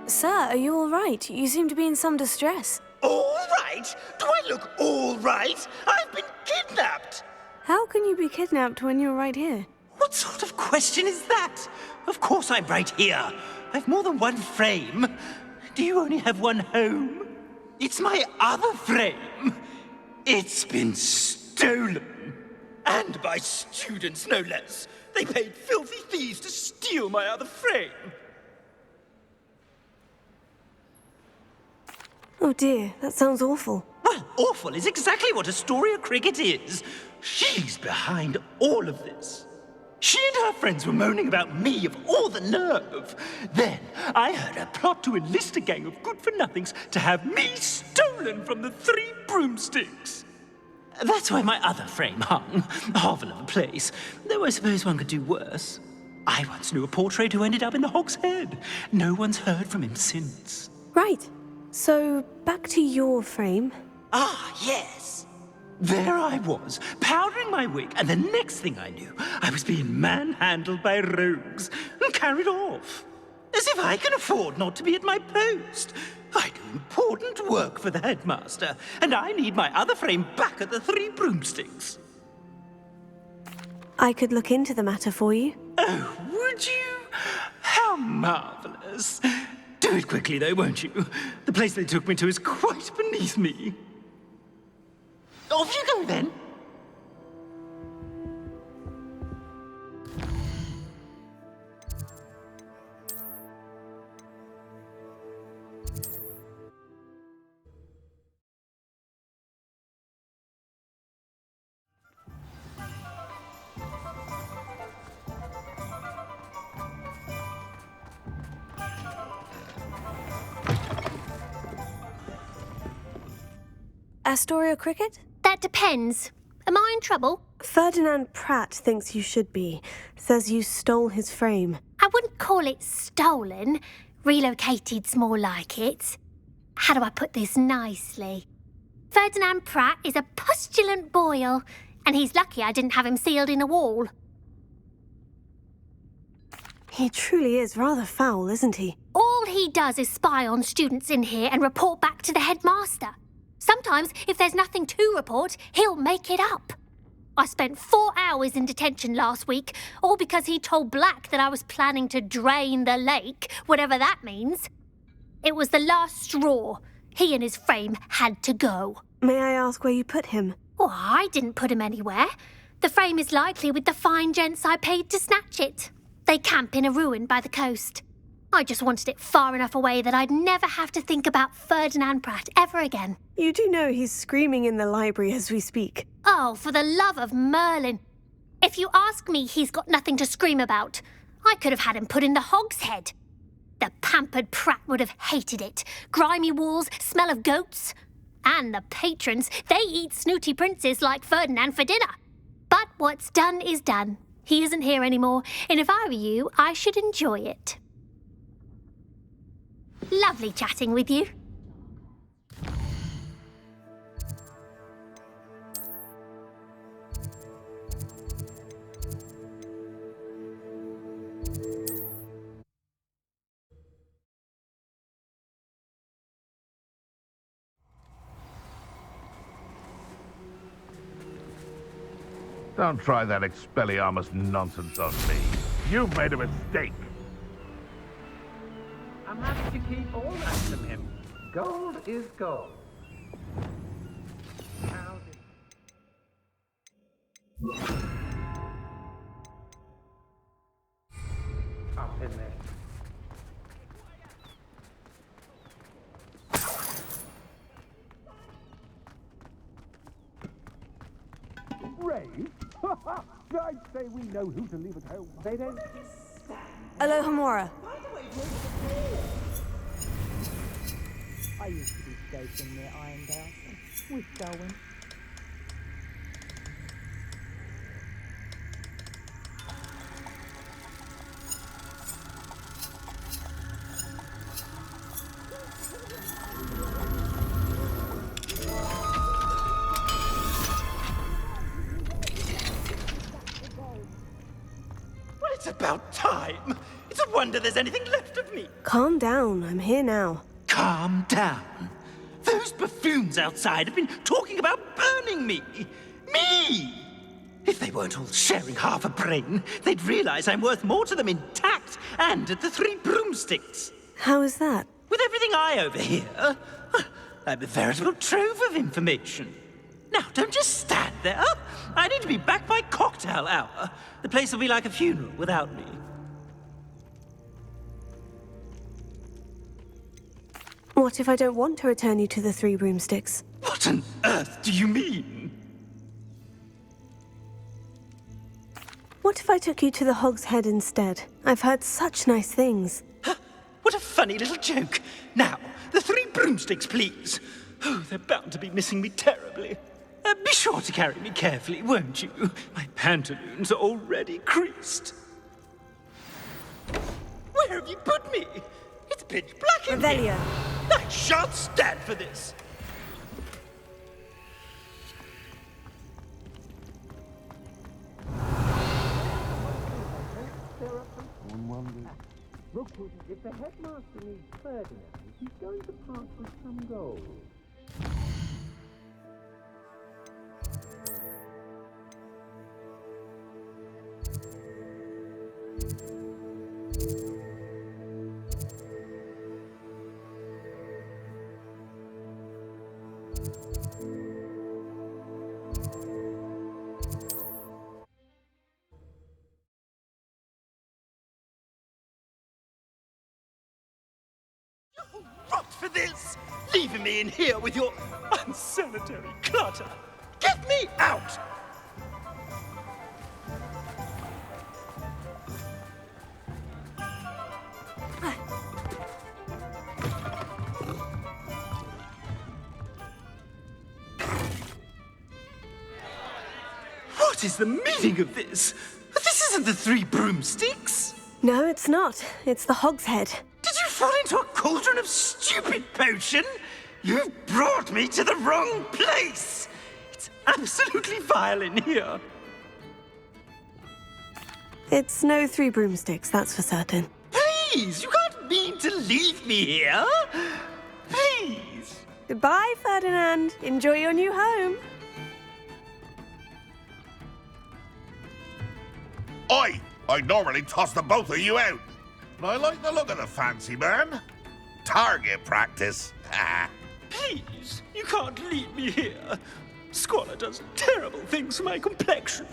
Sir, are you all right? You seem to be in some distress. All right? Do I look all right? I've been kidnapped! How can you be kidnapped when you're right here? What sort of question is that? Of course I'm right here. I've more than one frame. Do you only have one home? It's my other frame. It's been stolen. And by students, no less. They paid filthy thieves to steal my other frame. Oh dear, that sounds awful. Well, awful is exactly what Astoria Cricket is. She's behind all of this. She and her friends were moaning about me of all the nerve. Then I heard her plot to enlist a gang of good-for-nothings to have me stolen from the Three Broomsticks. That's why my other frame hung. A hovel of a place. Though I suppose one could do worse. I once knew a portrait who ended up in the Hog's Head. No one's heard from him since. Right. So, back to your frame. Ah, yes. There I was, powdering my wig, and the next thing I knew, I was being manhandled by rogues and carried off. As if I can afford not to be at my post. I do important work for the headmaster, and I need my other frame back at the Three Broomsticks. I could look into the matter for you. Oh, would you? How marvelous. Do it quickly, though, won't you? The place they took me to is quite beneath me. Off you go, then. Astoria Cricket? That depends. Am I in trouble? Ferdinand Pratt thinks you should be. Says you stole his frame. I wouldn't call it stolen. Relocated's more like it. How do I put this nicely? Ferdinand Pratt is a pustulant boil, and he's lucky I didn't have him sealed in a wall. He truly is rather foul, isn't he? All he does is spy on students in here and report back to the headmaster. Sometimes, if there's nothing to report, he'll make it up. I spent 4 hours in detention last week, all because he told Black that I was planning to drain the lake, whatever that means. It was the last straw. He and his frame had to go. May I ask where you put him? Oh, I didn't put him anywhere. The frame is likely with the fine gents I paid to snatch it. They camp in a ruin by the coast. I just wanted it far enough away that I'd never have to think about Ferdinand Pratt ever again. You do know he's screaming in the library as we speak. Oh, for the love of Merlin. If you ask me, he's got nothing to scream about. I could have had him put in the Hog's Head. The pampered Pratt would have hated it. Grimy walls, smell of goats. And the patrons, they eat snooty princes like Ferdinand for dinner. But what's done is done. He isn't here anymore, and if I were you, I should enjoy it. Lovely chatting with you. Don't try that Expelliarmus nonsense on me. You've made a mistake. I'm happy to keep all that from him. Gold is gold. Up in there. Brave? I'd say we know who to leave at home. They don't. Alohomora. I used to be stationed near Irondale. With Selwyn. Well, it's about time. It's a wonder there's anything left of me. Calm down. I'm here now. Calm down. Those buffoons outside have been talking about burning me. Me! If they weren't all sharing half a brain, they'd realize I'm worth more to them intact and at the Three Broomsticks. How is that? With everything I overhear, I'm a veritable trove of information. Now, don't just stand there. I need to be back by cocktail hour. The place will be like a funeral without me. What if I don't want to return you to the Three Broomsticks? What on earth do you mean? What if I took you to the Hog's Head instead? I've heard such nice things. What a funny little joke. Now, the Three Broomsticks, please. Oh, they're bound to be missing me terribly. Be sure to carry me carefully, won't you? My pantaloons are already creased. Where have you put me? It's pitch black in here. Revelio. I shan't stand for this. Rookwood, if the headmaster needs Ferdinand, he's going to part with some gold. Rot for this! Leaving me in here with your unsanitary clutter! Get me out! What is the meaning of this? This isn't the Three Broomsticks! No, it's not. It's the Hog's Head. Did you fall into a cauldron of stupid potion? You've brought me to the wrong place! It's absolutely vile in here. It's no Three Broomsticks, that's for certain. Please, you can't mean to leave me here. Please. Goodbye, Ferdinand. Enjoy your new home. I'd normally toss the both of you out. But I like the look of the fancy man. Target practice. Please, you can't leave me here. Squalor does terrible things for my complexion.